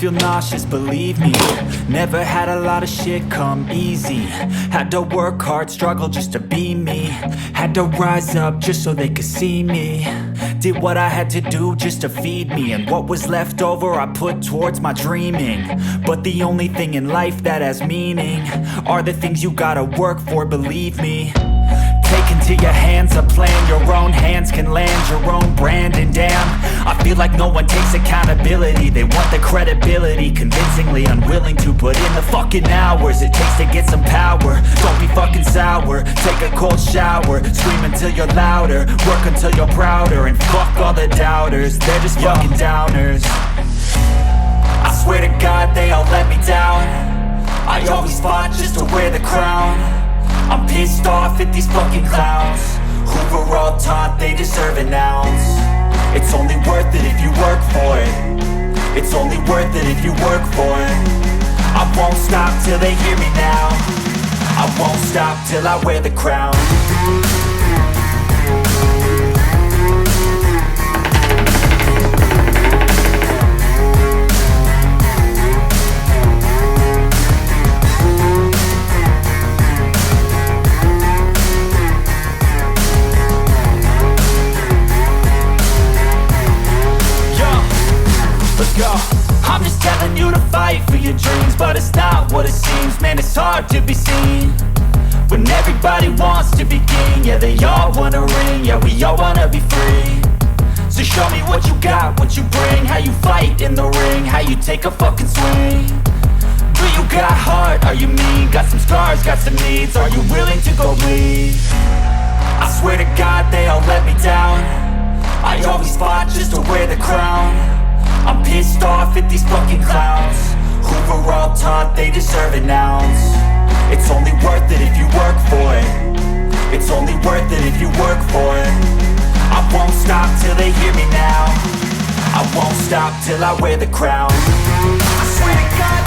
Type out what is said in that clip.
feel nauseous, believe me. Never had a lot of shit come easy. Had to work hard, struggle just to be me. Had to rise up just so they could see me. Did what I had to do just to feed me. And what was left over I put towards my dreaming. But the only thing in life that has meaning are the things you gotta work for, believe me. Take into your hands a plan, your own hands can land your own brand. And damn, I feel like no one takes accountability. They want the credibility, convincingly unwilling to put in the fucking hours it takes to get some power. Don't be fucking sour, take a cold shower. Scream until you're louder, work until you're prouder. And fuck all the doubters, they're just fucking downers. I swear to God they all let me down. I always fought just to wear the crown. I'm pissed off at these fucking clowns who were all taught they deserve an ounce. It's only worth it if you work for it. It's only worth it if you work for it. I won't stop till they hear me now. I won't stop till I wear the crown. I'm just telling you to fight for your dreams, but it's not what it seems. Man, it's hard to be seen when everybody wants to be king. Yeah, they all wanna ring, yeah, we all wanna be free. So show me what you got, what you bring, how you fight in the ring, how you take a fucking swing. Do you got heart, are you mean? Got some scars, got some needs, are you willing to go bleed? I swear to God they all let me down. I always fought just to wear the crown. I'm pissed off at these fucking clowns who were all taught they deserve an ounce. It's only worth it if you work for it. It's only worth it if you work for it. I won't stop till they hear me now. I won't stop till I wear the crown. I swear to God